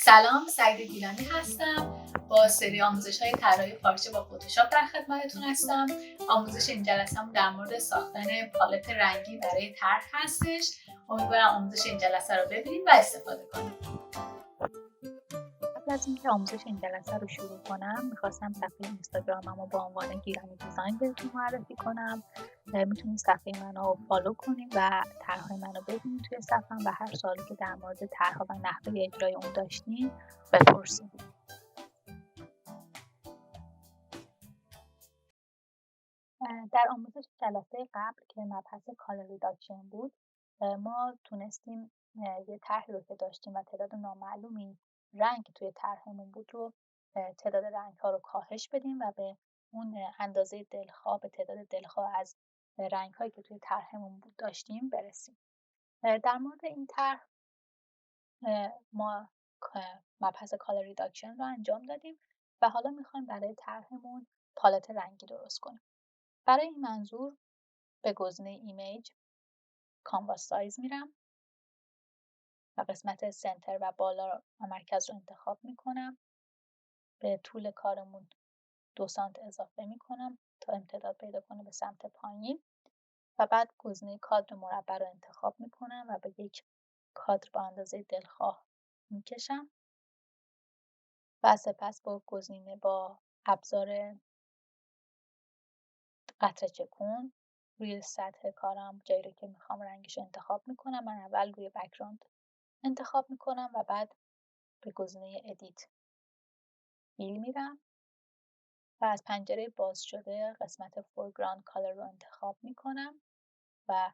سلام، سعید گیلانی هستم. با سری آموزش‌های طراحی پارچه با فتوشاپ در خدمتتون هستم. آموزش این جلسه‌مون در مورد ساختن پالت رنگی برای طرح هستش. امیدوارم آموزش این جلسه رو ببینید و استفاده کنید. قبل از اینکه آموزش این جلسه رو شروع کنم میخواستم صفحه اینستاگراممو با عنوان گیلانی دیزاین بهتون معرفی کنم. میتونید صفحه منو فالو کنید و طرحهای منو ببینید توی صفحه‌ام و هر سوالی که در مورد طرح و نحوه اجرای اون داشتین بپرسید. در آموزش جلسه قبل که مبحث کالر ریداکشن بود، ما تونستیم یه طرحی رو که داشتیم و تعداد نامعلومی رنگ توی طرحمون بود رو تعداد رنگ ها رو کاهش بدیم و به اون اندازه دلخواه، به تعداد دلخواه از رنگ هایی که توی طرحمون بود داشتیم برسیم. در مورد این طرح ما مبحث کالر ریداکشن رو انجام دادیم و حالا میخوایم برای طرحمون پالت رنگی درست کنیم. برای این منظور به گزینه ایمیج کانواس سایز میرم و قسمت سنتر و بالا و مرکز رو انتخاب میکنم. به طول کارمون 2 سانت اضافه میکنم تا امتداد پیدا کنه به سمت پایین و بعد گزینه کادر مربع رو انتخاب میکنم و به یک کادر با اندازه دلخواه میکشم و سپس با ابزار قطره چکون روی سطح کارم جایی رو که میخوام رنگش انتخاب میکنم. من اول روی بک‌گراند انتخاب میکنم و بعد به گزینه ادیت فیل میرم و از پنجره باز شده قسمت فورگراند کالر رو انتخاب میکنم و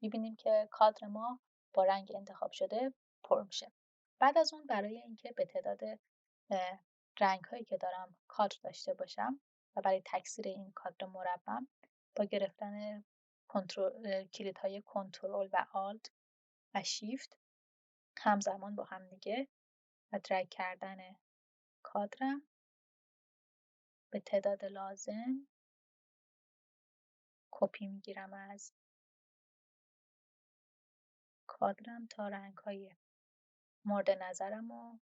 میبینیم که کادر ما با رنگ انتخاب شده پر میشه. بعد از اون برای اینکه به تعداد رنگ هایی که دارم کادر داشته باشم و برای تکثیر این کادر مربع با گرفتن کلیدهای کنترل و آلت و شیفت همزمان با هم دیگه و درگ کردن کادرم به تعداد لازم کپی میگیرم از کادرم تا رنگ‌های مورد نظرم رو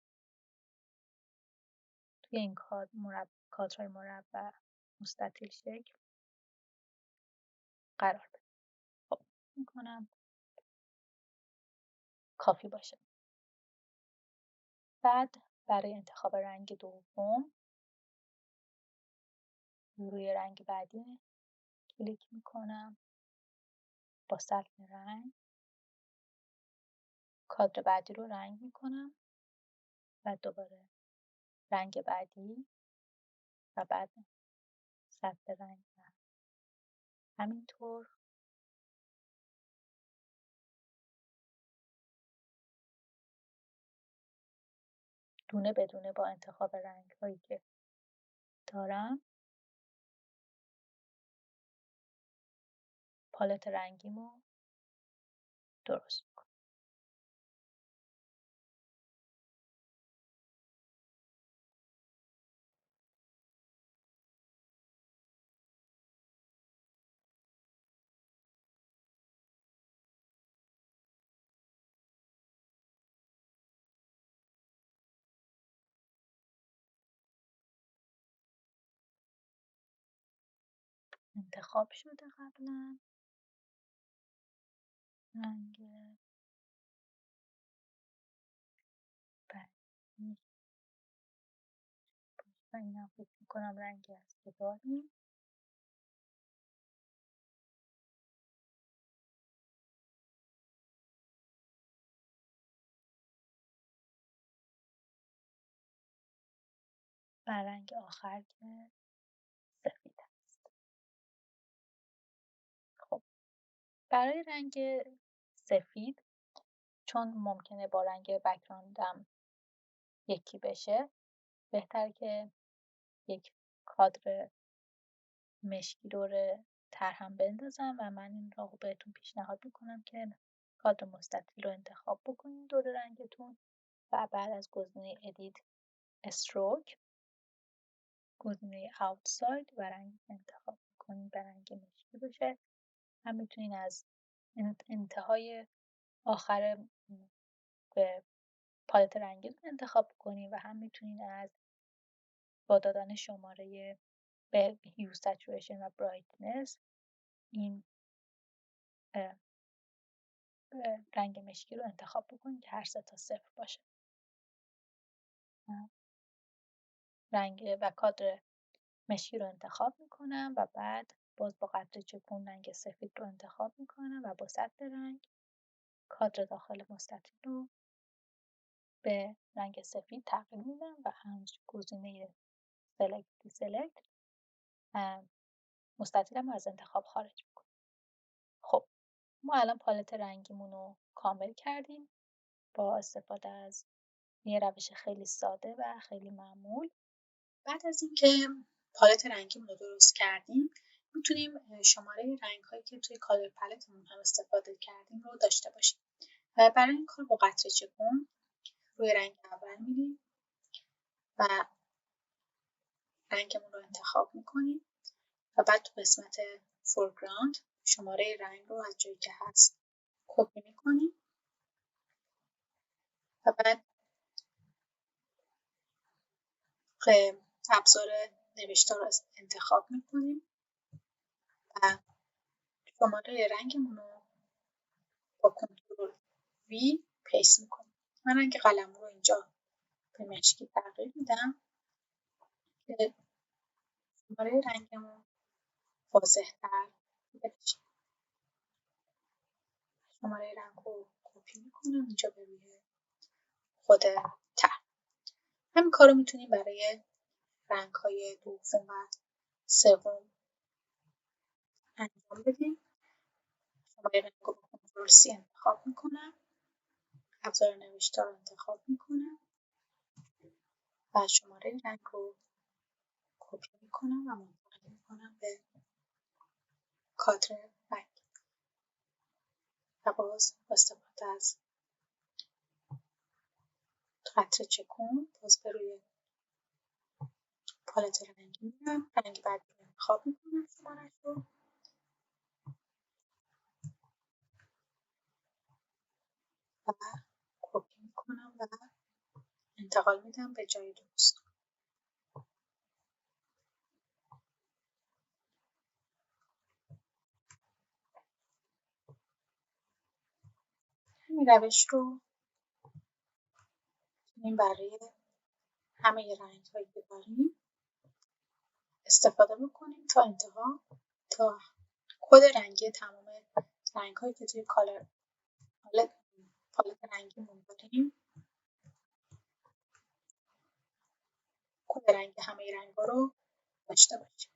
توی این کادرهای مربع مستطیل شکل قرار بدم. خب میکنم کافی باشه. بعد برای انتخاب رنگ دوم روی رنگ بعدی کلیک میکنم با سطح رنگ کادر بعدی رو رنگ میکنم و دوباره رنگ بعدی و بعد سطح رنگ همینطور دونه بدونه با انتخاب رنگ هایی که دارم پالت رنگیمو درست میکنم. انتخاب شده قبلا رنگ بعدی و اینم فکر میکنم رنگی است که داریم. و رنگ آخر که سفید است. خب برای رنگ سفید چون ممکنه با رنگ بک‌گراندم یکی بشه بهتر که یک کادر مشکی دور طرحم بندازم و من این راهو بهتون پیشنهاد میکنم که کادر مستطیل رو انتخاب بکنید دور رنگتون و بعد از گزینه ادیت استروک گزینه اوتساید و رنگ انتخاب کنید به رنگ مشکی باشه. هم میتونین از انتهای آخر به پالت رنگی رو انتخاب کنین و هم میتونین از با دادن شماره به هیو سچوریشن و برایتنس این رنگ مشکی رو انتخاب بکنین که هر 3 تا 0 باشه. رنگ و کادر مشکی رو انتخاب میکنم و بعد باز با قطره چکون رنگ سفید رو انتخاب میکنم و با سطح رنگ کادر داخل مستطیل رو به رنگ سفید تغییر میدم و همش گزینه سلکت مستطیلم رو از انتخاب خارج میکنم. خب ما الان پالت رنگیمون رو کامل کردیم با استفاده از یه روش خیلی ساده و خیلی معمول. بعد از اینکه پالت رنگیمون رو درست کردیم میتونیم شماره رنگ‌هایی که توی کالر پالتمون هم استفاده کردیم رو داشته باشیم. و برای این کار با قطره چکون روی رنگ اول میریم و رنگمون رو انتخاب میکنیم و بعد تو قسمت فورگراند شماره رنگ رو از جایی که هست کپی میکنیم و بعد ابزار نوشتار رو انتخاب میکنیم و شماره رنگمون رو با کنترل وی پیست میکنیم. من رنگ قلم رو اینجا به مشکی تغییر میدم که شماره رنگمون واضح‌تر بشه. شماره رنگ رو کپی میکنم اینجا به روی خود طرح. همین کار رو میتونیم برای رنگ‌های دوم و سوم انجام بدیم. شماره رنگ رو با کنترل سی انتخاب میکنم، ابزار نوشتار رو انتخاب میکنم و شماره رنگ رو کپی میکنم و منتقل میکنم به کادر رنگ و باز با استفاده از قطره چکون باز به روی پالت رنگی میرم، رنگ بعدی رو انتخاب میکنم، شماره‌اش رو و کپی میکنم و انتقال میدم به جای درست. همین روش رو میتونیم برای همه رنگ‌هایی که داریم استفاده بکنیم تا انتها، تا کد رنگی تمام رنگ‌هایی که توی پالت رنگیمون داریم کد رنگ همه رنگ‌ها رو داشته باشیم.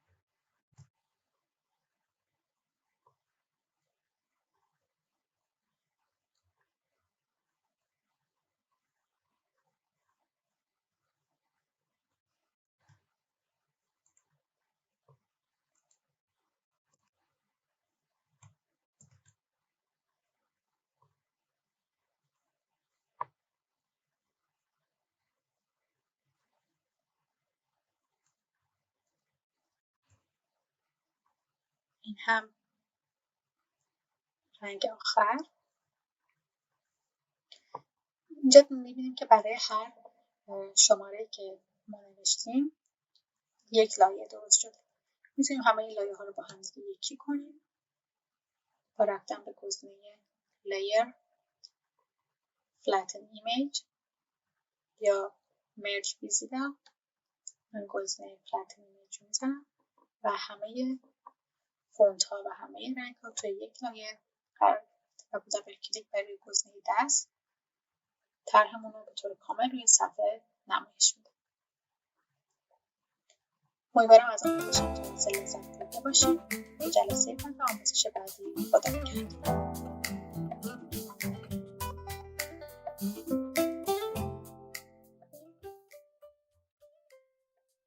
این هم رنگ آخر. اینجا می‌بینیم که برای هر شماره‌ای که ما نوشتیم یک لایه درست شده. میتونیم همه این لایه‌ها رو با هم دیگه یکی کنیم با رفتن به گزینه layer flatten image یا merge visible. من گزینه flatten image رو میزنم و همه فونت ها و همه رنگ ها توی یک لایه قرار گرفته و با دابل کلیک بر روی گزینه دست طرحمون رو به طور کامل روی صفحه نمایش میده. امیدوارم از آموزش این جلسه لذت برده باشید. تا جلسه بعد آموزش بعدی خدا نگهدار.